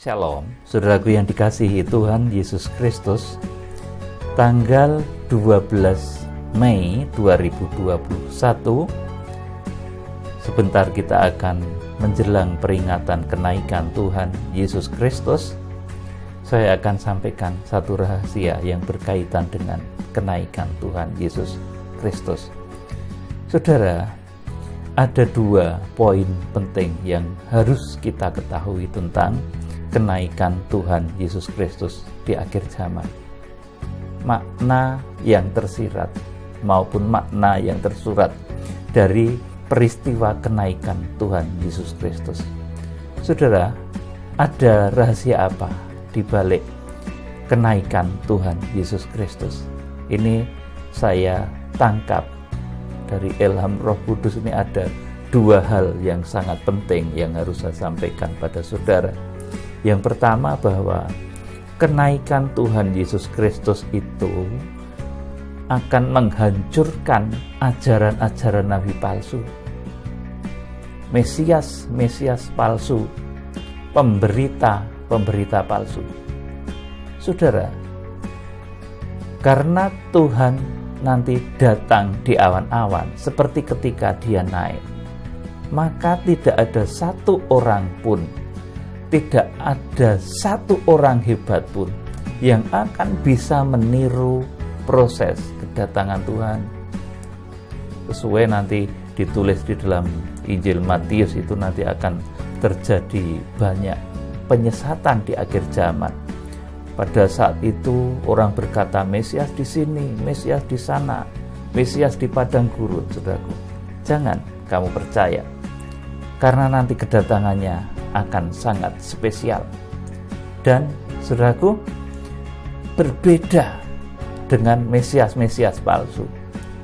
Shalom, saudaraku yang dikasihi Tuhan Yesus Kristus. Tanggal 12 Mei 2021, sebentar kita akan menjelang peringatan kenaikan Tuhan Yesus Kristus. Saya akan sampaikan satu rahasia yang berkaitan dengan kenaikan Tuhan Yesus Kristus. Saudara, ada dua poin penting yang harus kita ketahui tentang kenaikan Tuhan Yesus Kristus di akhir zaman. Makna yang tersirat maupun makna yang tersurat dari peristiwa kenaikan Tuhan Yesus Kristus. Saudara, ada rahasia apa di balik kenaikan Tuhan Yesus Kristus? Ini saya tangkap dari ilham Roh Kudus. Ini ada dua hal yang sangat penting yang harus saya sampaikan pada saudara. Yang pertama, bahwa kenaikan Tuhan Yesus Kristus itu akan menghancurkan ajaran-ajaran nabi palsu, Mesias palsu, pemberita palsu. Saudara, karena Tuhan nanti datang di awan-awan seperti ketika Dia naik, maka tidak ada satu orang pun, tidak ada satu orang hebat pun yang akan bisa meniru proses kedatangan Tuhan. Sesuai nanti ditulis di dalam Injil Matius, itu nanti akan terjadi banyak penyesatan di akhir zaman. Pada saat itu orang berkata, Mesias di sini, Mesias di sana, Mesias di padang gurun. Saudaraku, jangan kamu percaya, karena nanti kedatangannya akan sangat spesial. Dan saudaraku, berbeda dengan Mesias palsu.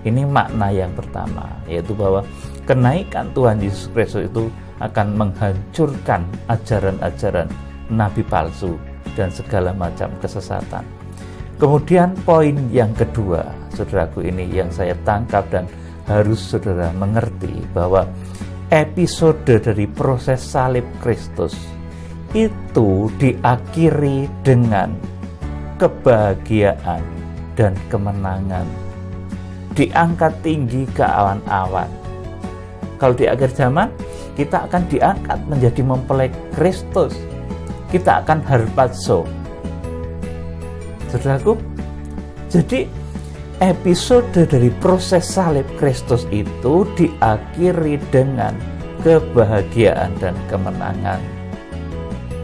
Ini makna yang pertama, yaitu bahwa kenaikan Tuhan Yesus Kristus itu akan menghancurkan ajaran-ajaran nabi palsu dan segala macam kesesatan. Kemudian poin yang kedua, saudaraku, ini yang saya tangkap dan harus saudara mengerti, bahwa episode dari proses salib Kristus itu diakhiri dengan kebahagiaan dan kemenangan, diangkat tinggi ke awan-awan. Kalau di akhir zaman, kita akan diangkat menjadi mempelai Kristus, kita akan harpazo. Saudaraku, jadi episode dari proses salib Kristus itu diakhiri dengan kebahagiaan dan kemenangan.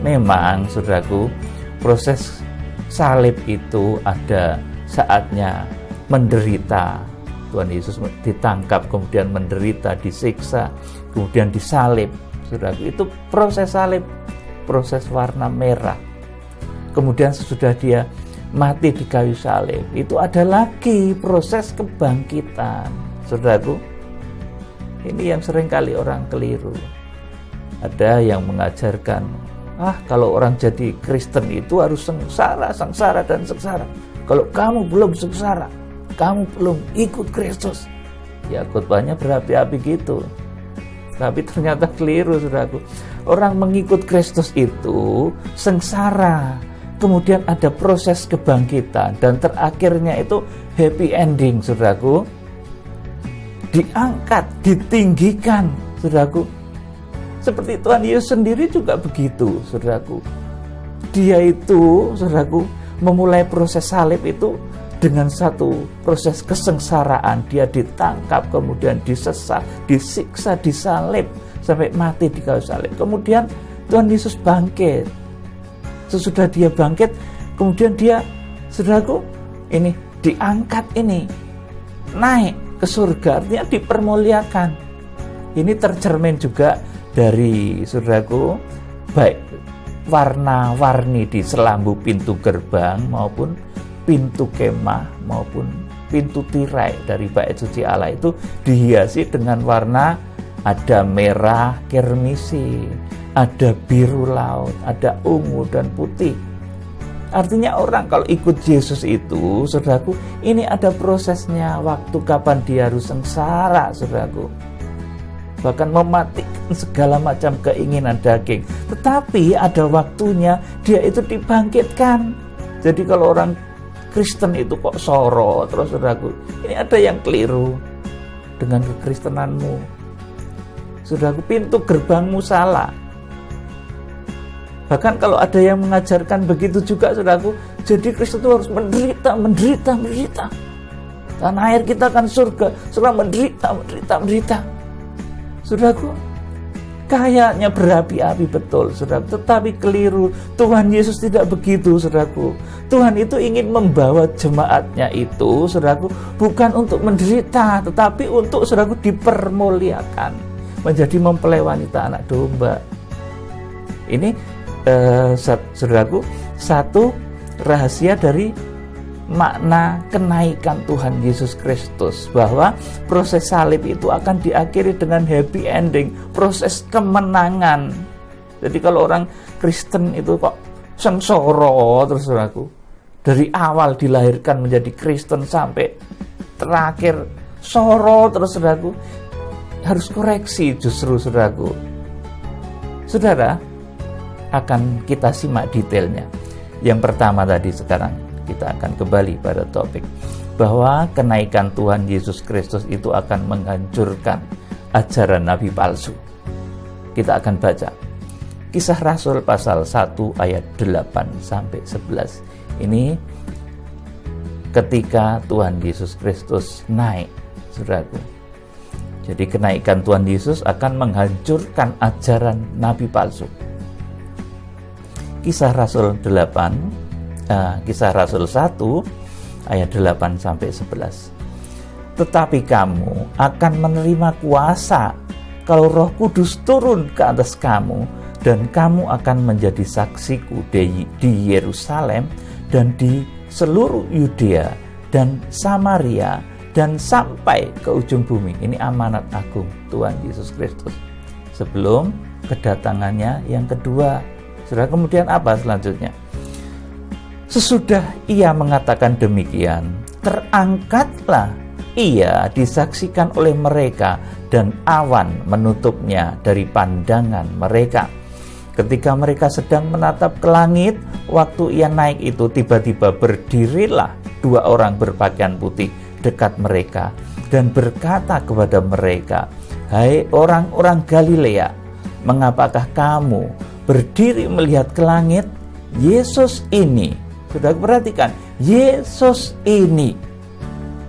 Memang, saudaraku, proses salib itu ada saatnya menderita. Tuhan Yesus ditangkap, kemudian menderita, disiksa, kemudian disalib. Saudaraku, itu proses salib, proses warna merah. Kemudian sesudah Dia mati di kayu salib, itu ada lagi proses kebangkitan. Saudaraku, ini yang seringkali orang keliru. Ada yang mengajarkan, kalau orang jadi Kristen itu harus sengsara dan sengsara. Kalau kamu belum sengsara, kamu belum ikut Kristus. Ya, khotbahnya berapi-api gitu. Tapi ternyata keliru, saudaraku. Orang mengikut Kristus itu sengsara, kemudian ada proses kebangkitan, dan terakhirnya itu happy ending, saudaraku. Diangkat, ditinggikan, saudaraku. Seperti Tuhan Yesus sendiri juga begitu, saudaraku. Dia itu, saudaraku, memulai proses salib itu dengan satu proses kesengsaraan. Dia ditangkap, kemudian disesat, disiksa, disalib, sampai mati di kayu salib. Kemudian Tuhan Yesus bangkit. Sesudah Dia bangkit, kemudian Dia, saudaraku, ini diangkat, ini naik ke surga, artinya dipermuliakan. Ini tercermin juga dari, saudaraku, baik warna-warni di selambu pintu gerbang maupun pintu kemah maupun pintu tirai dari bait suci Allah, itu dihiasi dengan warna, ada merah kirmisi, ada biru laut, ada ungu dan putih. Artinya orang kalau ikut Yesus itu, saudaraku, ini ada prosesnya, waktu kapan dia harus sengsara, saudaraku, bahkan mematikan segala macam keinginan daging. Tetapi ada waktunya dia itu dibangkitkan. Jadi kalau orang Kristen itu kok soro terus, saudaraku, ini ada yang keliru dengan kekristenanmu. Saudaraku, pintu gerbangmu salah. Bahkan kalau ada yang mengajarkan begitu juga, saudaraku, jadi Kristen itu harus menderita. Tanah air kita akan surga setelah menderita. Saudaraku, kayaknya berapi-api betul, saudaraku, tetapi keliru. Tuhan Yesus tidak begitu, saudaraku. Tuhan itu ingin membawa jemaatnya itu, saudaraku, bukan untuk menderita, tetapi untuk, saudaraku, dipermuliakan, menjadi mempelai wanita anak domba. Ini saudaraku, satu rahasia dari makna kenaikan Tuhan Yesus Kristus, bahwa proses salib itu akan diakhiri dengan happy ending, proses kemenangan. Jadi kalau orang Kristen itu kok sengsara terus, saudaraku, dari awal dilahirkan menjadi Kristen sampai terakhir soro terus, saudaraku, harus koreksi justru, saudaraku. Saudara, akan kita simak detailnya. Yang pertama tadi, sekarang kita akan kembali pada topik bahwa kenaikan Tuhan Yesus Kristus itu akan menghancurkan ajaran nabi palsu. Kita akan baca Kisah Rasul pasal 1 ayat 8-11. Ini ketika Tuhan Yesus Kristus naik, saudaraku. Jadi kenaikan Tuhan Yesus akan menghancurkan ajaran nabi palsu. Kisah Rasul 1 ayat 8-11. Tetapi kamu akan menerima kuasa kalau Roh Kudus turun ke atas kamu, dan kamu akan menjadi saksiku di Yerusalem dan di seluruh Yudea dan Samaria dan sampai ke ujung bumi. Ini amanat agung Tuhan Yesus Kristus sebelum kedatangannya yang kedua. Saudara, kemudian apa selanjutnya? Sesudah ia mengatakan demikian, terangkatlah ia disaksikan oleh mereka, dan awan menutupnya dari pandangan mereka. Ketika mereka sedang menatap ke langit, waktu ia naik itu, tiba-tiba berdirilah 2 orang berpakaian putih dekat mereka dan berkata kepada mereka, "Hai orang-orang Galilea, mengapakah kamu berdiri melihat ke langit? Yesus ini," sudah perhatikan, Yesus ini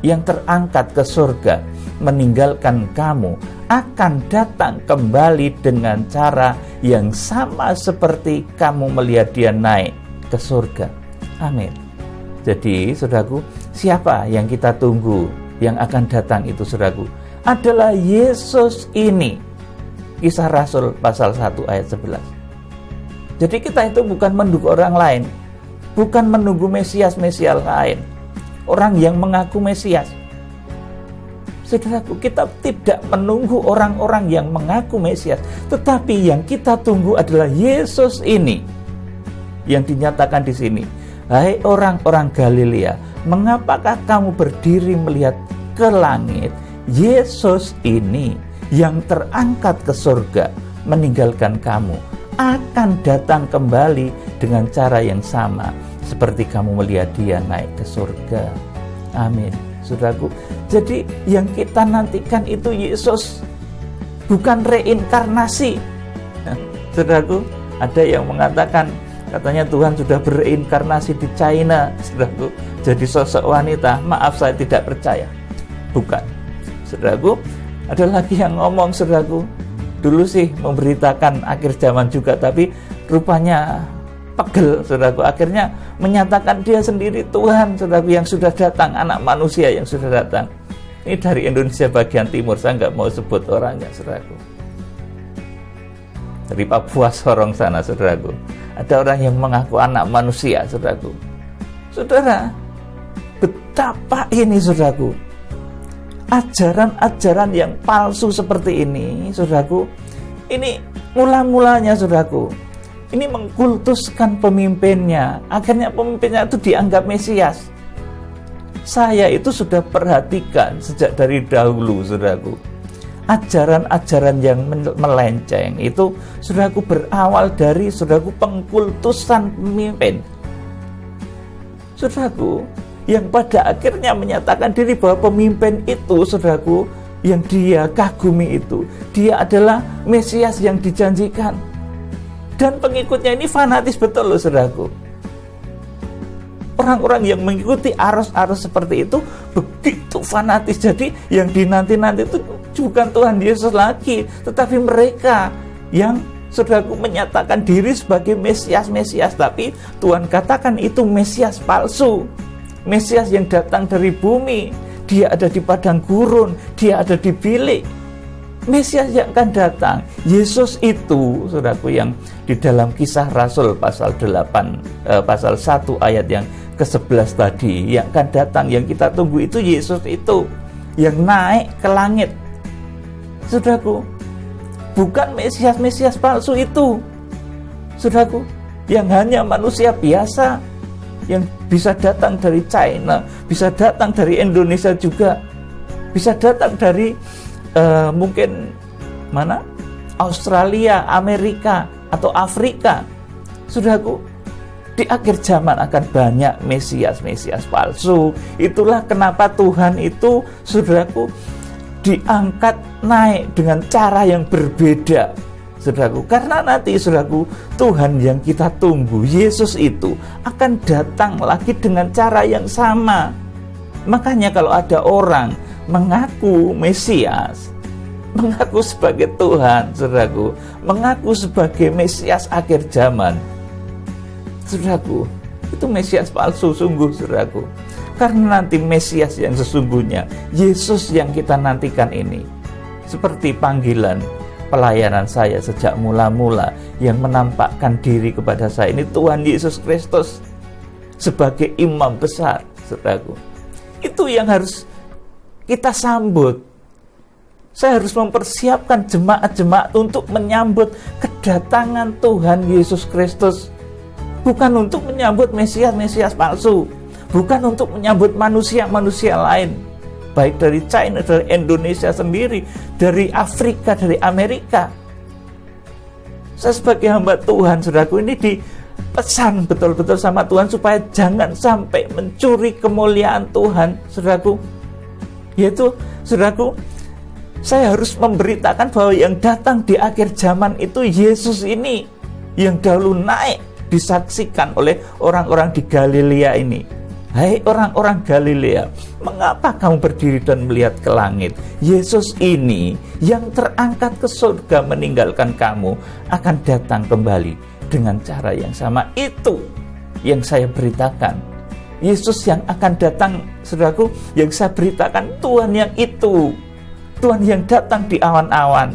yang terangkat ke surga, meninggalkan kamu, akan datang kembali dengan cara yang sama seperti kamu melihat dia naik ke surga. Amin. Jadi, saudaraku, siapa yang kita tunggu yang akan datang itu, saudaraku? Adalah Yesus ini. Kisah Rasul pasal 1 ayat 11. Jadi kita itu bukan menunggu orang lain, bukan menunggu Mesias lain, orang yang mengaku Mesias. Saudaraku, kita tidak menunggu orang-orang yang mengaku Mesias, tetapi yang kita tunggu adalah Yesus ini yang dinyatakan di sini. Hai orang-orang Galilea, mengapakah kamu berdiri melihat ke langit? Yesus ini yang terangkat ke surga, meninggalkan kamu, akan datang kembali dengan cara yang sama seperti kamu melihat dia naik ke surga. Amin, saudaraku. Jadi yang kita nantikan itu Yesus, bukan reinkarnasi. Saudaraku, ada yang mengatakan katanya Tuhan sudah bereinkarnasi di China, saudaraku, jadi sosok wanita. Maaf, saya tidak percaya. Bukan, saudaraku. Ada lagi yang ngomong, saudaraku, dulu sih memberitakan akhir zaman juga, tapi rupanya pegel, saudaraku, akhirnya menyatakan dia sendiri Tuhan, saudaraku, yang sudah datang, anak manusia yang sudah datang. Ini dari Indonesia bagian timur, saya nggak mau sebut orangnya, saudaraku. Dari Papua Sorong sana, saudaraku, ada orang yang mengaku anak manusia, saudaraku. Saudara, betapa ini, saudaraku, ajaran-ajaran yang palsu seperti ini, saudaraku, ini mula-mulanya, saudaraku, ini mengkultuskan pemimpinnya. Akhirnya pemimpinnya itu dianggap Mesias. Saya itu sudah perhatikan sejak dari dahulu, saudaraku, ajaran-ajaran yang melenceng itu, saudaraku, berawal dari, saudaraku, pengkultusan pemimpin. Saudaraku, yang pada akhirnya menyatakan diri bahwa pemimpin itu, saudaraku, yang dia kagumi itu, dia adalah Mesias yang dijanjikan. Dan pengikutnya ini fanatis betul loh, saudaraku. Orang-orang yang mengikuti arus-arus seperti itu begitu fanatis. Jadi yang dinanti-nanti itu bukan Tuhan Yesus lagi, tetapi mereka yang, saudaraku, menyatakan diri sebagai Mesias-Mesias. Tapi Tuhan katakan itu Mesias palsu, Mesias yang datang dari bumi. Dia ada di padang gurun, dia ada di bilik. Mesias yang akan datang, Yesus itu, saudaraku, yang di dalam Kisah Rasul pasal 8, pasal 1 ayat yang ke-11 tadi, yang akan datang, yang kita tunggu itu Yesus itu, yang naik ke langit. Saudaraku, bukan Mesias-Mesias palsu itu, saudaraku, yang hanya manusia biasa, yang bisa datang dari China, bisa datang dari Indonesia juga, bisa datang dari mungkin mana? Australia, Amerika, atau Afrika. Saudaraku, di akhir zaman akan banyak Mesias-Mesias palsu. Itulah kenapa Tuhan itu, saudaraku, diangkat naik dengan cara yang berbeda, saudaraku. Karena nanti, saudaraku, Tuhan yang kita tunggu, Yesus itu akan datang lagi dengan cara yang sama. Makanya kalau ada orang mengaku Mesias, mengaku sebagai Tuhan, saudaraku, mengaku sebagai Mesias akhir zaman, saudaraku, itu Mesias palsu sungguh, saudaraku. Karena nanti Mesias yang sesungguhnya, Yesus yang kita nantikan ini, seperti panggilan pelayanan saya sejak mula-mula yang menampakkan diri kepada saya, ini Tuhan Yesus Kristus sebagai imam besar, saudaraku. Itu yang harus kita sambut. Saya harus mempersiapkan jemaat-jemaat untuk menyambut kedatangan Tuhan Yesus Kristus. Bukan untuk menyambut Mesias-Mesias palsu, bukan untuk menyambut manusia-manusia lain, baik dari China, dari Indonesia sendiri, dari Afrika, dari Amerika. Saya sebagai hamba Tuhan, saudaraku, ini dipesan betul-betul sama Tuhan supaya jangan sampai mencuri kemuliaan Tuhan, saudaraku. Yaitu, saudaraku, saya harus memberitakan bahwa yang datang di akhir zaman itu Yesus ini, yang dahulu naik disaksikan oleh orang-orang di Galilea ini. Hai orang-orang Galilea, mengapa kamu berdiri dan melihat ke langit? Yesus ini yang terangkat ke surga meninggalkan kamu akan datang kembali dengan cara yang sama. Itu yang saya beritakan. Yesus yang akan datang, saudaraku, yang saya beritakan, Tuhan yang itu, Tuhan yang datang di awan-awan,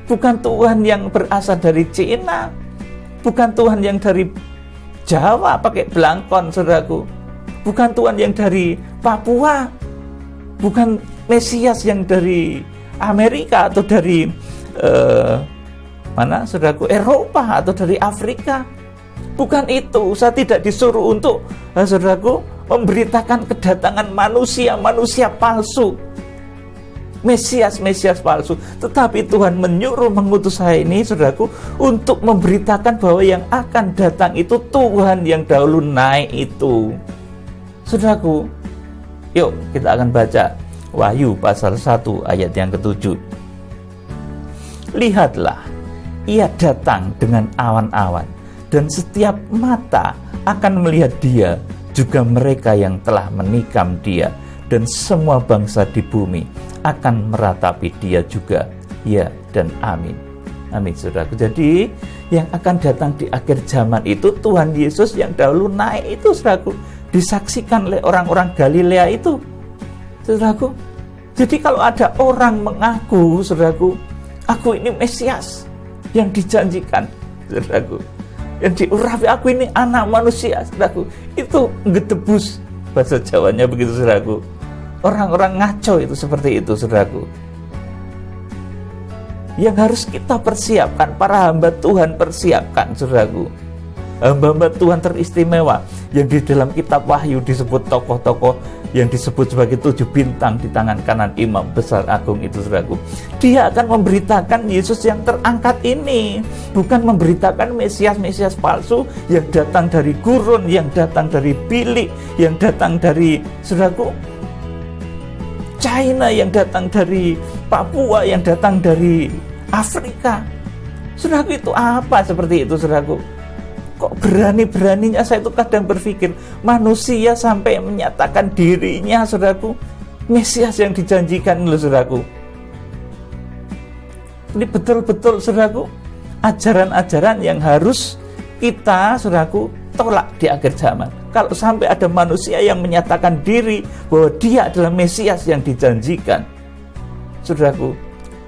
bukan Tuhan yang berasal dari Cina, bukan Tuhan yang dari Jawa pakai belangkon, saudaraku, bukan Tuhan yang dari Papua, bukan Mesias yang dari Amerika atau dari mana, saudaraku, Eropa atau dari Afrika. Bukan itu. Saya tidak disuruh untuk, saudaraku, memberitakan kedatangan manusia-manusia palsu, Mesias-Mesias palsu. Tetapi Tuhan menyuruh mengutus saya ini, saudaraku, untuk memberitakan bahwa yang akan datang itu Tuhan yang dahulu naik itu. Saudaraku, yuk kita akan baca Wahyu pasal 1 ayat yang ke-7. Lihatlah, ia datang dengan awan-awan, dan setiap mata akan melihat dia, juga mereka yang telah menikam dia, dan semua bangsa di bumi akan meratapi dia juga. Ya dan amin. Amin, saudaraku. Jadi yang akan datang di akhir zaman itu Tuhan Yesus yang dahulu naik itu, saudaraku, disaksikan oleh orang-orang Galilea itu, saudaraku. Jadi kalau ada orang mengaku, saudaraku, aku ini Mesias yang dijanjikan, saudaraku, yang diurapi, aku ini anak manusia, saudaraku, itu ngedebus, bahasa Jawanya begitu, saudaraku. Orang-orang ngaco itu seperti itu, saudaraku. Yang harus kita persiapkan, para hamba Tuhan persiapkan, saudaraku. Hamba-hamba Tuhan teristimewa yang di dalam kitab Wahyu disebut tokoh-tokoh yang disebut sebagai 7 bintang di tangan kanan imam besar agung itu, saudaraku. Dia akan memberitakan Yesus yang terangkat ini, bukan memberitakan Mesias palsu yang datang dari gurun, yang datang dari bilik, yang datang dari, saudaraku, China, yang datang dari Papua, yang datang dari Afrika. Saudaraku, itu apa seperti itu, saudaraku? Kok berani-beraninya saya itu kadang berpikir, manusia sampai menyatakan dirinya, saudaraku, Mesias yang dijanjikan loh, saudaraku. Ini betul-betul, saudaraku, ajaran-ajaran yang harus kita, saudaraku, tolak di akhir zaman. Kalau sampai ada manusia yang menyatakan diri bahwa dia adalah Mesias yang dijanjikan, saudaraku,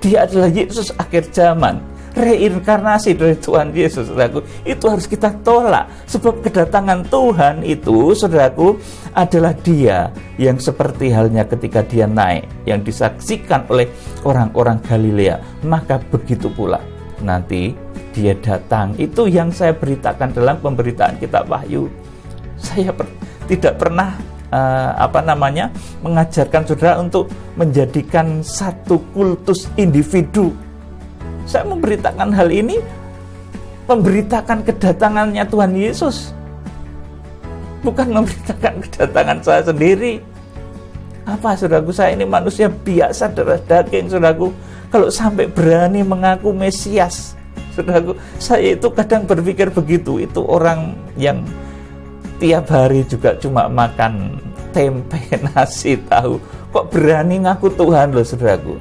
dia adalah Yesus akhir zaman, reinkarnasi dari Tuhan Yesus, saudaraku, itu harus kita tolak. Sebab kedatangan Tuhan itu, saudaraku, adalah dia yang seperti halnya ketika dia naik, yang disaksikan oleh orang-orang Galilea. Maka begitu pula nanti dia datang. Itu yang saya beritakan dalam pemberitaan kitab Wahyu. Saya tidak pernah mengajarkan saudara untuk menjadikan satu kultus individu. Saya memberitakan hal ini, memberitakan kedatangannya Tuhan Yesus, bukan memberitakan kedatangan saya sendiri. Apa, saudaraku, saya ini manusia biasa, darah daging, saudaraku. Kalau sampai berani mengaku Mesias, saudaraku, saya itu kadang berpikir begitu. Itu orang yang tiap hari juga cuma makan tempe, nasi, tahu, kok berani ngaku Tuhan loh, saudaraku.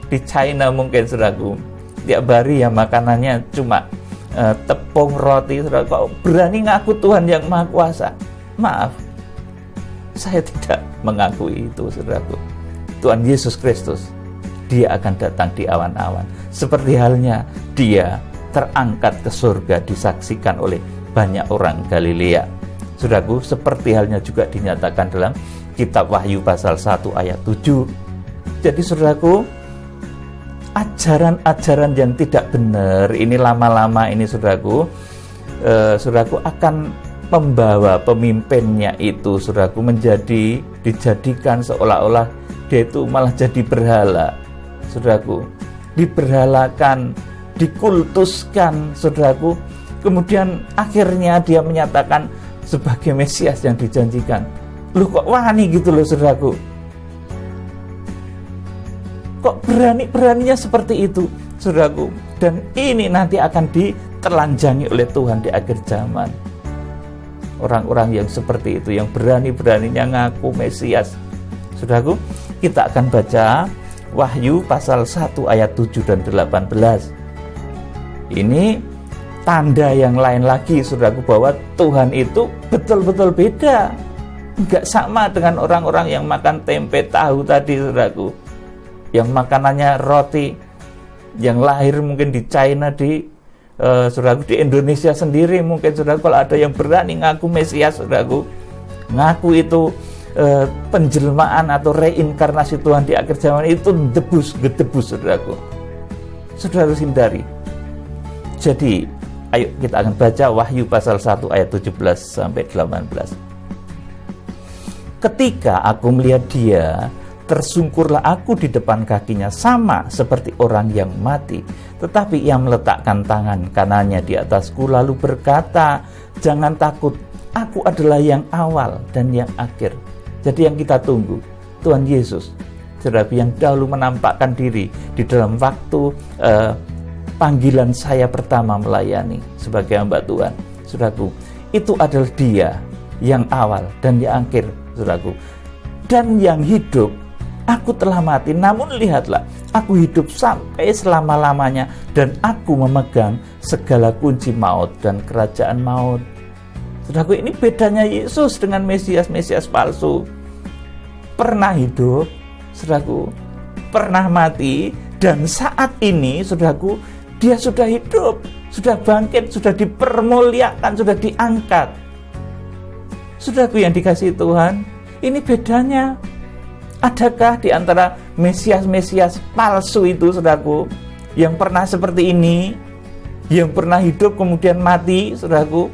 Di China mungkin, saudaraku, tiap hari ya makanannya cuma tepung, roti, saudara. Kok berani ngaku Tuhan yang Maha Kuasa? Maaf, saya tidak mengakui itu, saudaraku. Tuhan Yesus Kristus, dia akan datang di awan-awan. Seperti halnya dia terangkat ke surga, disaksikan oleh banyak orang Galilea. Saudaraku, seperti halnya juga dinyatakan dalam kitab Wahyu pasal 1 ayat 7. Jadi, saudaraku, ajaran-ajaran yang tidak benar ini lama-lama ini, saudaraku, saudaraku, akan membawa pemimpinnya itu, saudaraku, dijadikan seolah-olah dia itu malah jadi berhala, saudaraku, diberhalakan, dikultuskan, saudaraku. Kemudian akhirnya dia menyatakan sebagai Mesias yang dijanjikan. Loh, kok wani gitu loh, saudaraku? Kok berani-beraninya seperti itu, saudaraku? Dan ini nanti akan ditelanjangi oleh Tuhan di akhir zaman. Orang-orang yang seperti itu, yang berani-beraninya ngaku Mesias. Saudaraku, kita akan baca Wahyu pasal 1 ayat 7 dan 18. Ini tanda yang lain lagi, saudaraku, bahwa Tuhan itu betul-betul beda. Enggak sama dengan orang-orang yang makan tempe, tahu tadi, saudaraku, yang makanannya roti, yang lahir mungkin di China, saudaraku, di Indonesia sendiri mungkin, saudaraku, kalau ada yang berani ngaku Mesias, saudaraku, ngaku itu penjelmaan atau reinkarnasi Tuhan di akhir zaman, itu gedebus, saudaraku. Saudara harus hindari. Jadi, ayo kita akan baca Wahyu pasal 1 ayat 17 sampai 18. Ketika aku melihat dia, tersungkurlah aku di depan kakinya, sama seperti orang yang mati. Tetapi ia meletakkan tangan kanannya di atasku, lalu berkata, jangan takut, aku adalah yang awal dan yang akhir. Jadi yang kita tunggu, Tuhan Yesus, saudara, yang dahulu menampakkan diri di dalam waktu panggilan saya pertama melayani sebagai hamba Tuhan, saudaraku, itu adalah dia yang awal dan yang akhir, saudaraku. Dan yang hidup, aku telah mati, namun lihatlah, aku hidup sampai selama-lamanya, dan aku memegang segala kunci maut dan kerajaan maut. Saudaraku, ini bedanya Yesus dengan Mesias palsu. Pernah hidup, saudaraku, pernah mati, dan saat ini, saudaraku, dia sudah hidup, sudah bangkit, sudah dipermuliakan, sudah diangkat. Saudaraku yang dikasihi Tuhan, ini bedanya. Adakah di antara Mesias palsu itu, saudaraku, yang pernah seperti ini, yang pernah hidup kemudian mati, saudaraku,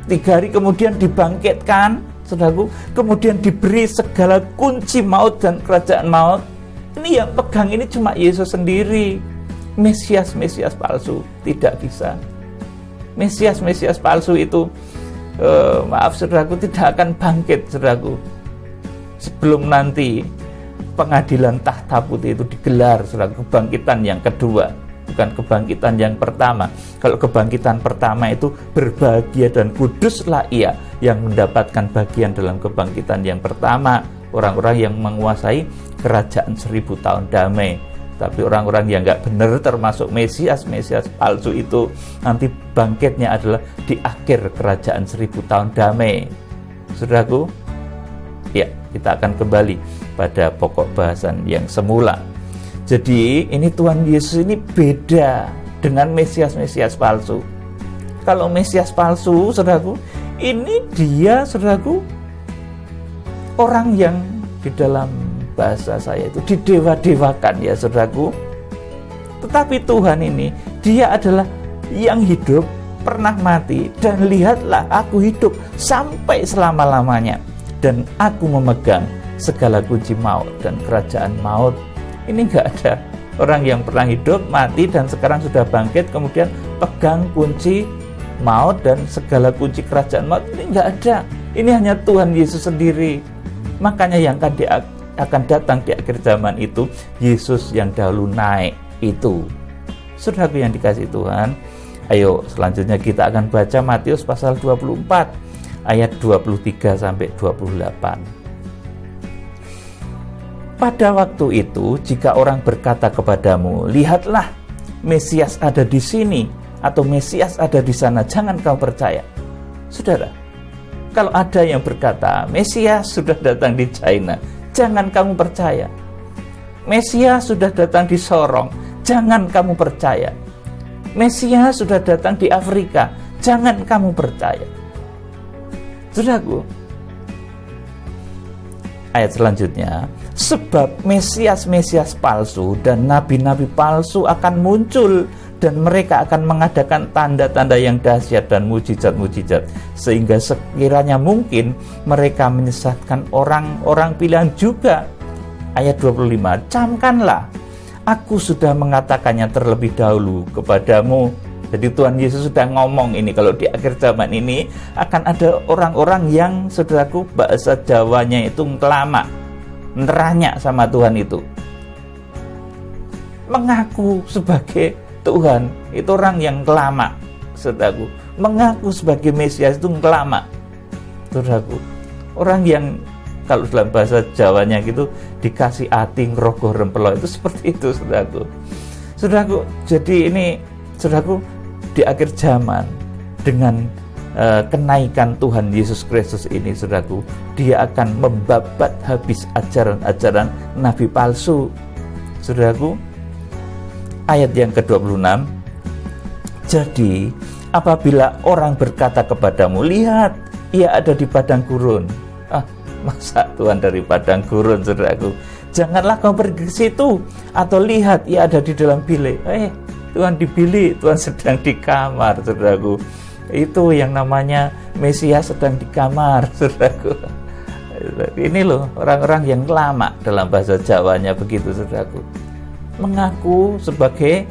3 hari kemudian dibangkitkan, saudaraku, kemudian diberi segala kunci maut dan kerajaan maut. Ini yang pegang ini cuma Yesus sendiri. Mesias palsu tidak bisa. Mesias palsu itu maaf saudaraku, tidak akan bangkit saudaraku sebelum nanti pengadilan tahta putih itu digelar, saudaraku. Kebangkitan yang kedua, bukan kebangkitan yang pertama. Kalau kebangkitan pertama itu berbahagia dan kuduslah ia yang mendapatkan bagian dalam kebangkitan yang pertama, orang-orang yang menguasai kerajaan 1000 tahun damai. Tapi orang-orang yang nggak benar, termasuk Mesias palsu itu, nanti bangkitnya adalah di akhir kerajaan 1000 tahun damai. Saudaraku, ya, kita akan kembali pada pokok bahasan yang semula. Jadi ini Tuhan Yesus ini beda dengan Mesias palsu. Kalau Mesias palsu, saudaraku, ini dia, saudaraku, orang yang di dalam bahasa saya itu didewa-dewakan, ya saudaraku. Tetapi Tuhan ini, dia adalah yang hidup, pernah mati, dan lihatlah aku hidup sampai selama-lamanya, dan aku memegang segala kunci maut dan kerajaan maut. Ini enggak ada orang yang pernah hidup, mati, dan sekarang sudah bangkit, kemudian pegang kunci maut dan segala kunci kerajaan maut. Ini enggak ada. Ini hanya Tuhan Yesus sendiri. Makanya yang akan datang di akhir zaman itu Yesus yang dahulu naik itu. Saudaraku yang dikasihi Tuhan, ayo selanjutnya kita akan baca Matius pasal 24 ayat 23 sampai 28. Pada waktu itu, jika orang berkata kepadamu, lihatlah Mesias ada di sini, atau Mesias ada di sana, jangan kau percaya. Saudara, kalau ada yang berkata Mesias sudah datang di China, jangan kamu percaya. Mesias sudah datang di Sorong, jangan kamu percaya. Mesias sudah datang di Afrika, jangan kamu percaya. Saudaraku, ayat selanjutnya, sebab Mesias palsu dan nabi-nabi palsu akan muncul, dan mereka akan mengadakan tanda-tanda yang dahsyat dan mujizat-mujizat, sehingga sekiranya mungkin mereka menyesatkan orang-orang pilihan juga. Ayat 25, camkanlah, aku sudah mengatakannya terlebih dahulu kepadamu. Jadi Tuhan Yesus sudah ngomong ini, kalau di akhir zaman ini akan ada orang-orang yang, saudaraku, bahasa Jawanya itu ngelama, neranya sama Tuhan itu, mengaku sebagai Tuhan. Itu orang yang kelama, saudaraku. Mengaku sebagai Mesias itu kelama, saudaraku. Orang yang, kalau dalam bahasa Jawanya gitu, dikasih hati ngerogoh rempelo, itu seperti itu, saudaraku. Saudaraku, jadi ini, saudaraku, di akhir zaman, dengan kenaikan Tuhan Yesus Kristus ini, saudaraku, dia akan membabat habis ajaran-ajaran nabi palsu. Saudaraku, ayat yang ke-26, jadi apabila orang berkata kepadamu, lihat ia ada di padang gurun. Masa Tuhan dari padang gurun, saudaraku? Janganlah kau pergi ke situ. Atau lihat ia ada di dalam bilik. Tuhan di bilik, Tuhan sedang di kamar, saudaraku. Itu yang namanya Mesias sedang di kamar, saudaraku. Ini loh orang-orang yang lama, dalam bahasa Jawanya begitu, saudaraku, mengaku sebagai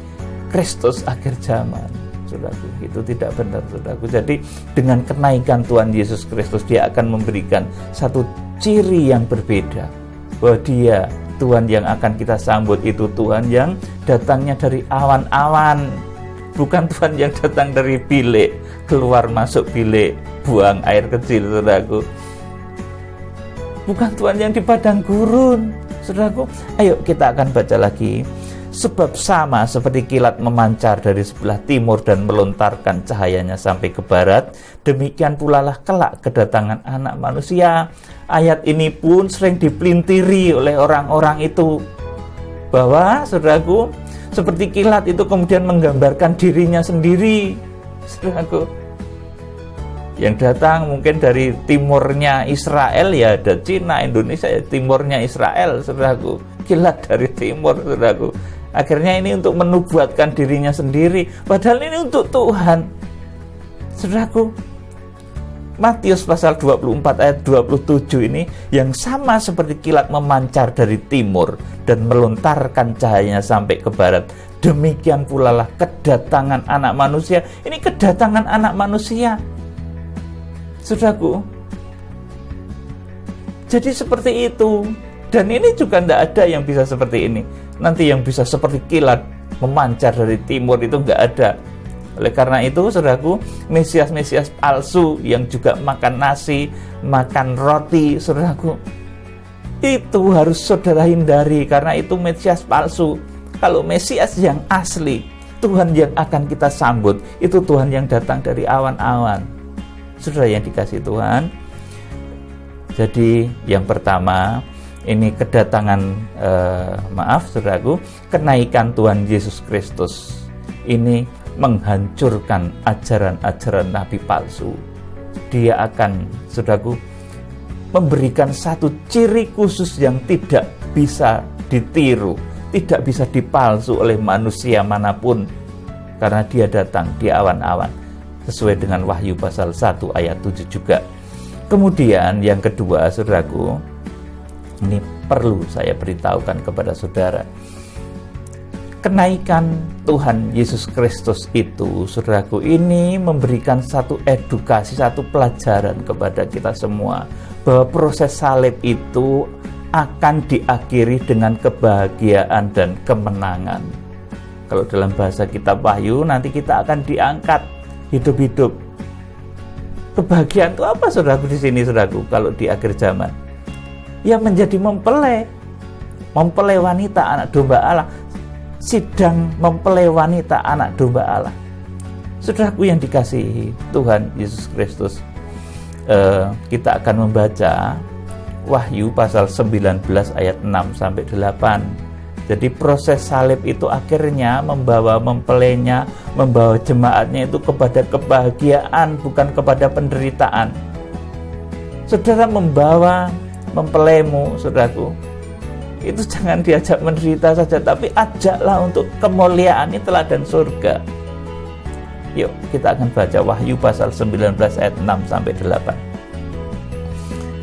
Kristus akhir zaman, saudaraku. Itu tidak benar, saudaraku. Jadi dengan kenaikan Tuhan Yesus Kristus, dia akan memberikan satu ciri yang berbeda, bahwa dia, Tuhan yang akan kita sambut itu Tuhan yang datangnya dari awan-awan, bukan Tuhan yang datang dari bilik, keluar masuk bilik, buang air kecil, saudaraku. Bukan Tuhan yang di padang gurun, saudaraku. Ayo kita akan baca lagi. Sebab sama seperti kilat memancar dari sebelah timur dan melontarkan cahayanya sampai ke barat, demikian pula lah kelak kedatangan Anak Manusia. Ayat ini pun sering dipelintiri oleh orang-orang itu, bahwa, saudaraku, seperti kilat itu kemudian menggambarkan dirinya sendiri, saudaraku. Yang datang mungkin dari timurnya Israel, ya ada Cina, Indonesia, ya timurnya Israel, saudaraku. Kilat dari timur, saudaraku. Akhirnya ini untuk menubuatkan dirinya sendiri, padahal ini untuk Tuhan, saudaraku. Matius pasal 24 ayat 27 ini yang sama seperti kilat memancar dari timur dan melontarkan cahayanya sampai ke barat. Demikian pula lah kedatangan anak manusia. Ini kedatangan anak manusia, saudaraku. Jadi seperti itu. Dan ini juga tidak ada yang bisa seperti ini. Nanti yang bisa seperti kilat memancar dari timur itu nggak ada. Oleh karena itu, saudaraku, Mesias-Mesias palsu yang juga makan nasi, makan roti, saudaraku, itu harus saudara hindari, karena itu Mesias palsu. Kalau Mesias yang asli, Tuhan yang akan kita sambut, itu Tuhan yang datang dari awan-awan. Saudara yang dikasihi Tuhan, jadi yang pertama, ini kedatangan, saudaraku, kenaikan Tuhan Yesus Kristus. Ini menghancurkan ajaran-ajaran nabi palsu. Dia akan, saudaraku, memberikan satu ciri khusus yang tidak bisa ditiru, tidak bisa dipalsu oleh manusia manapun, karena dia datang di awan-awan, sesuai dengan Wahyu pasal 1 ayat 7 juga. Kemudian yang kedua, saudaraku, ini perlu saya beritahukan kepada saudara. Kenaikan Tuhan Yesus Kristus itu, saudaraku, ini memberikan satu edukasi, satu pelajaran kepada kita semua, bahwa proses salib itu akan diakhiri dengan kebahagiaan dan kemenangan. Kalau dalam bahasa kitab Wahyu, nanti kita akan diangkat hidup-hidup. Kebahagiaan itu apa, saudaraku, di sini, saudaraku, kalau di akhir zaman? Ya, menjadi mempelai wanita anak domba Allah, sidang mempelai wanita anak domba Allah. Saudaraku yang dikasihi Tuhan Yesus Kristus, kita akan membaca Wahyu pasal 19 ayat 6 sampai 8. Jadi proses salib itu akhirnya membawa mempelainya, membawa jemaatnya itu kepada kebahagiaan, bukan kepada penderitaan. Saudara membawa mempelaimu, saudaraku, itu jangan diajak menderita saja, tapi ajaklah untuk kemuliaan, ini teladan surga. Yuk kita akan baca Wahyu pasal 19 ayat 6 sampai 8.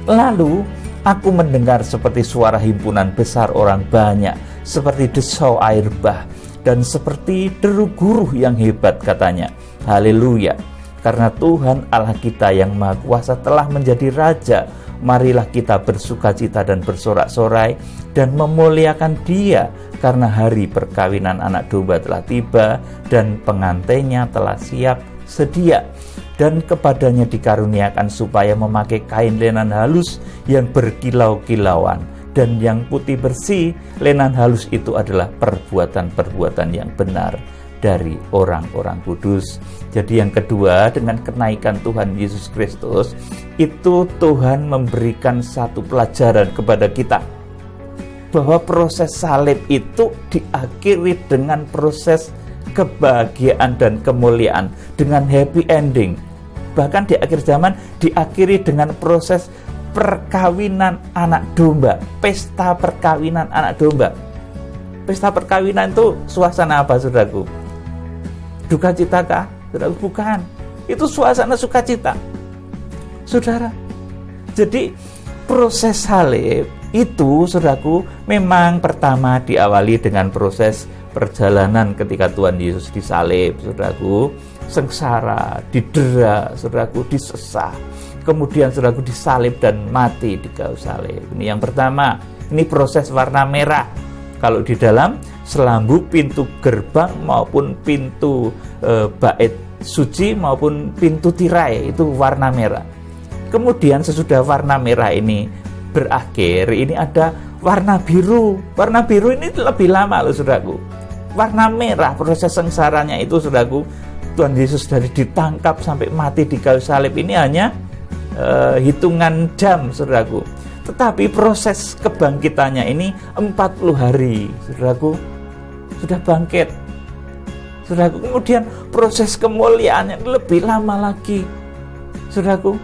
Lalu aku mendengar seperti suara himpunan besar orang banyak, seperti desau air bah, dan seperti deru guruh yang hebat, katanya, haleluya, karena Tuhan Allah kita yang Maha Kuasa telah menjadi Raja. Marilah kita bersukacita dan bersorak-sorai dan memuliakan Dia, karena hari perkawinan anak domba telah tiba dan pengantinnya telah siap sedia. Dan kepadanya dikaruniakan supaya memakai kain lenan halus yang berkilau-kilauan dan yang putih bersih. Lenan halus itu adalah perbuatan-perbuatan yang benar dari orang-orang kudus. Jadi yang kedua, dengan kenaikan Tuhan Yesus Kristus, itu Tuhan memberikan satu pelajaran kepada kita, bahwa proses salib itu diakhiri dengan proses kebahagiaan dan kemuliaan, dengan happy ending. Bahkan di akhir zaman diakhiri dengan proses perkawinan anak domba, pesta perkawinan anak domba. Pesta perkawinan itu suasana apa, saudaraku? Duka cita kah? Saudara, bukan. Itu suasana sukacita, saudara. Jadi proses salib itu, saudaraku, memang pertama diawali dengan proses perjalanan ketika Tuhan Yesus disalib, saudaraku, sengsara, didera, saudaraku, disesah. Kemudian saudaraku disalib dan mati di kayu salib. Ini yang pertama. Ini proses warna merah. Kalau di dalam selambu pintu gerbang maupun pintu bait suci maupun pintu tirai itu warna merah. Kemudian sesudah warna merah ini berakhir, ini ada warna biru. Warna biru ini lebih lama loh, saudaraku. Warna merah, proses sengsaranya itu, saudaraku, Tuhan Yesus dari ditangkap sampai mati di kayu salib ini hanya hitungan jam, saudaraku. Tetapi proses kebangkitannya ini 40 hari, saudaraku, sudah bangkit, saudaraku. Kemudian proses kemuliaannya lebih lama lagi, saudaraku.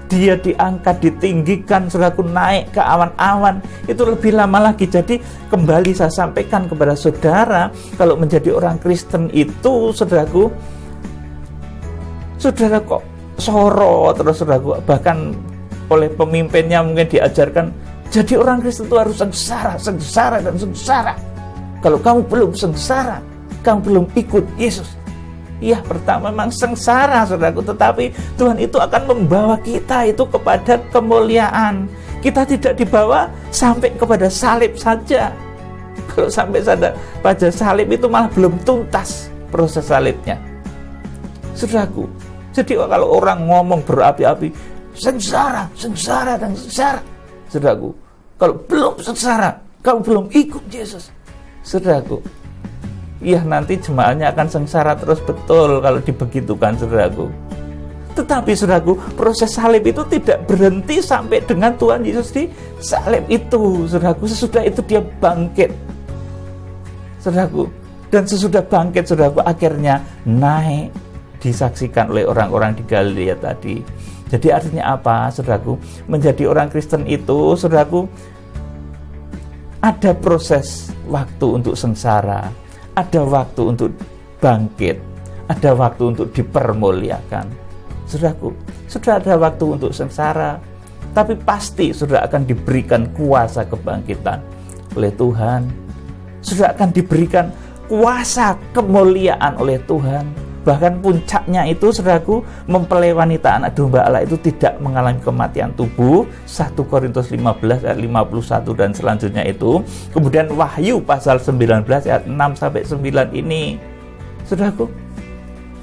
Dia diangkat, ditinggikan, saudaraku, naik ke awan-awan, itu lebih lama lagi. Jadi kembali saya sampaikan kepada saudara, kalau menjadi orang Kristen itu, saudaraku, saudara kok disorot terus saudaraku, bahkan oleh pemimpinnya mungkin diajarkan jadi orang Kristen itu harus sengsara, sengsara dan sengsara. Kalau kamu belum sengsara, kamu belum ikut Yesus. Ya, pertama memang sengsara saudaraku, tetapi Tuhan itu akan membawa kita itu kepada kemuliaan. Kita tidak dibawa sampai kepada salib saja. Kalau sampai pada salib itu malah belum tuntas proses salibnya, saudaraku. Jadi kalau orang ngomong berapi-api, sengsara, sengsara dan sengsara, saudaraku, kalau belum sengsara, kamu belum ikut Yesus, saudaraku. Ya, nanti jemaatnya akan sengsara terus, betul kalau dibegitukan, saudaraku. Tetapi saudaraku, proses salib itu tidak berhenti sampai dengan Tuhan Yesus di salib itu, saudaraku. Sesudah itu dia bangkit, saudaraku. Dan sesudah bangkit, saudaraku, akhirnya naik, disaksikan oleh orang-orang di Galilea tadi. Jadi artinya apa, saudaraku? Menjadi orang Kristen itu, saudaraku, ada proses waktu untuk sengsara, ada waktu untuk bangkit, ada waktu untuk dipermuliakan. Saudaraku, sudah ada waktu untuk sengsara, tapi pasti sudah akan diberikan kuasa kebangkitan oleh Tuhan. Sudah akan diberikan kuasa kemuliaan oleh Tuhan. Bahkan puncaknya itu, saudaraku, mempelai wanita anak domba Allah itu tidak mengalami kematian tubuh. 1 Korintus 15 ayat 51 dan selanjutnya itu. Kemudian Wahyu pasal 19 ayat 6-9 ini, saudaraku.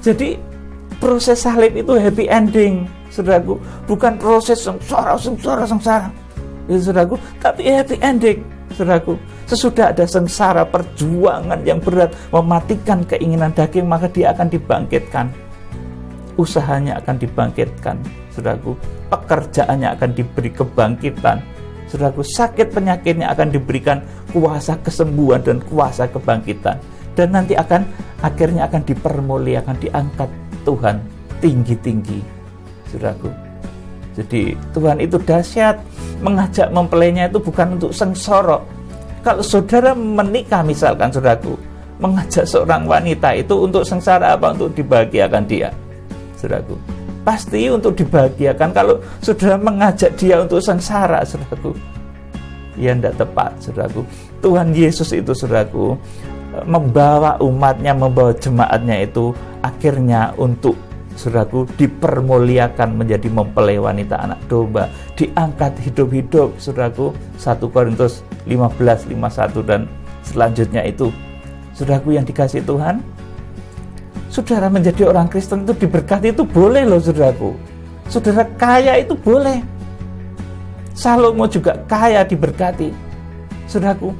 Jadi proses salib itu happy ending, saudaraku. Bukan proses sengsara, saudaraku, tapi happy ending, saudaraku. Sesudah ada sengsara, perjuangan yang berat, mematikan keinginan daging, maka dia akan dibangkitkan. Usahanya akan dibangkitkan, saudaraku. Pekerjaannya akan diberi kebangkitan, saudaraku. Sakit penyakitnya akan diberikan kuasa kesembuhan dan kuasa kebangkitan. Dan nanti akhirnya akan dipermuliakan, diangkat Tuhan tinggi-tinggi, saudaraku. Jadi Tuhan itu dahsyat, mengajak mempelainya itu bukan untuk sengsara. Kalau saudara menikah misalkan, saudaraku, mengajak seorang wanita itu untuk sengsara apa? Untuk dibahagiakan dia, saudaraku. Pasti untuk dibahagiakan. Kalau saudara mengajak dia untuk sengsara, saudaraku, ya tidak tepat, saudaraku. Tuhan Yesus itu, saudaraku, membawa umatnya, membawa jemaatnya itu akhirnya untuk, saudaraku, dipermuliakan menjadi mempelai wanita anak domba, diangkat hidup-hidup, saudaraku. 1 Korintus 15, 51 dan selanjutnya itu, saudaraku yang dikasihi Tuhan. Saudara menjadi orang Kristen itu diberkati itu boleh loh, saudaraku. Saudara kaya itu boleh. Salomo juga kaya, diberkati, saudaraku.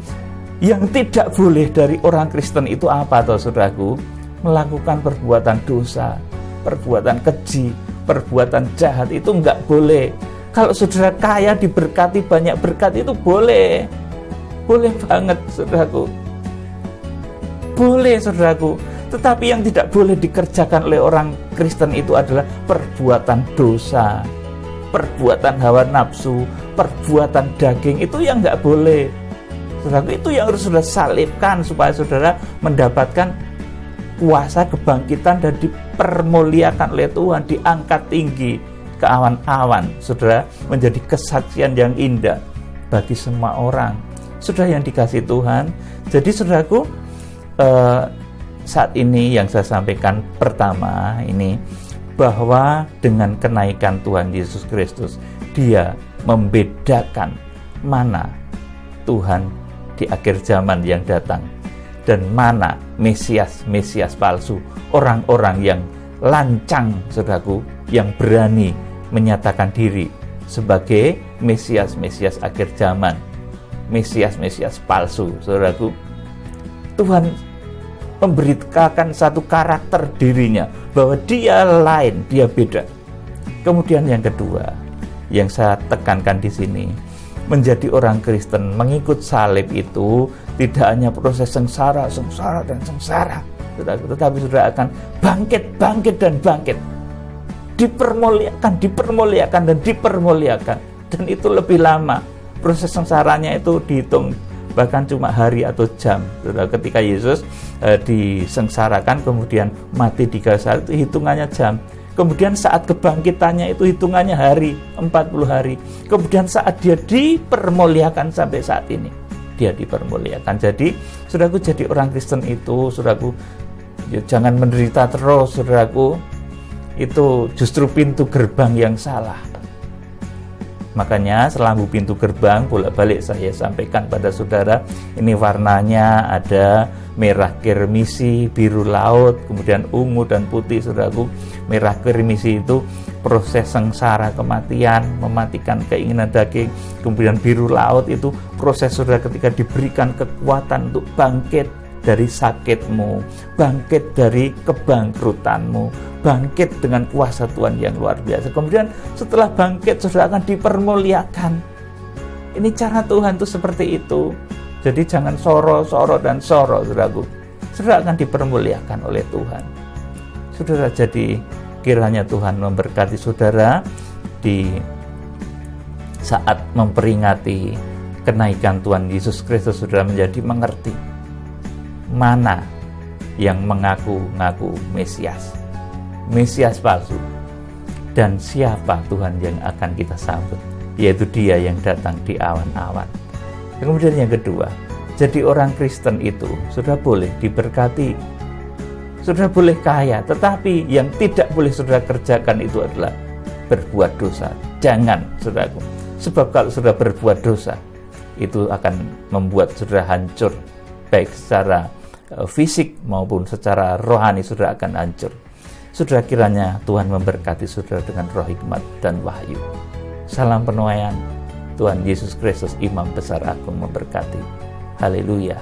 Yang tidak boleh dari orang Kristen itu apa toh, saudaraku? Melakukan perbuatan dosa, perbuatan keji, perbuatan jahat, itu enggak boleh. Kalau saudara kaya, diberkati, banyak berkat, itu boleh. Boleh banget, saudaraku. Boleh, saudaraku. Tetapi yang tidak boleh dikerjakan oleh orang Kristen itu adalah perbuatan dosa, perbuatan hawa nafsu, perbuatan daging, itu yang enggak boleh, saudaraku. Itu yang harus saudara salibkan supaya saudara mendapatkan kuasa kebangkitan dan dipermuliakan oleh Tuhan, diangkat tinggi ke awan-awan, saudara, menjadi kesaksian yang indah bagi semua orang, saudara yang dikasihi Tuhan. Jadi saudaraku, saat ini yang saya sampaikan pertama ini, bahwa dengan kenaikan Tuhan Yesus Kristus, dia membedakan mana Tuhan di akhir zaman yang datang dan mana Mesias palsu, orang-orang yang lancang, saudaraku, yang berani menyatakan diri sebagai Mesias akhir zaman, Mesias palsu, saudaraku. Tuhan memberitakan satu karakter dirinya, bahwa dia lain, dia beda. Kemudian yang kedua, yang saya tekankan di sini, menjadi orang Kristen, mengikut salib itu tidak hanya proses sengsara, tetapi sudah akan bangkit dan bangkit, dipermuliakan dan dipermuliakan. Dan itu lebih lama. Proses sengsaranya itu dihitung bahkan cuma hari atau jam. Ketika Yesus disengsarakan kemudian mati di kayu salib, itu hitungannya jam. Kemudian saat kebangkitannya itu hitungannya hari, 40 hari. Kemudian saat dia dipermuliakan sampai saat ini, dia dipermuliakan. Jadi, saudaraku, jadi orang Kristen itu, saudaraku, ya, jangan menderita terus, saudaraku. Itu justru pintu gerbang yang salah. Makanya selambu pintu gerbang bolak-balik saya sampaikan pada saudara, ini warnanya ada merah kirmisi, biru laut, kemudian ungu dan putih, saudaraku. Merah kirmisi itu proses sengsara kematian, mematikan keinginan daging. Kemudian biru laut itu proses saudara ketika diberikan kekuatan untuk bangkit dari sakitmu, bangkit dari kebangkrutanmu, bangkit dengan kuasa Tuhan yang luar biasa. Kemudian setelah bangkit, saudara akan dipermuliakan. Ini cara Tuhan tuh seperti itu. Jadi jangan soro dan soro, saudaraku. Saudara akan dipermuliakan oleh Tuhan. Saudara, jadi kiranya Tuhan memberkati saudara di saat memperingati kenaikan Tuhan Yesus Kristus. Saudara menjadi mengerti mana yang mengaku-ngaku Mesias palsu, dan siapa Tuhan yang akan kita sambut, yaitu Dia yang datang di awan-awan. Kemudian yang kedua, jadi orang Kristen itu sudah boleh diberkati, sudah boleh kaya, tetapi yang tidak boleh saudara kerjakan itu adalah berbuat dosa. Jangan, saudaraku, sebab kalau sudah berbuat dosa, itu akan membuat saudara hancur, baik secara fisik maupun secara rohani. Saudara akan hancur. Saudara, kiranya Tuhan memberkati saudara dengan roh hikmat dan wahyu. Salam penuaian. Tuhan Yesus Kristus Imam Besar Agung memberkati. Haleluya.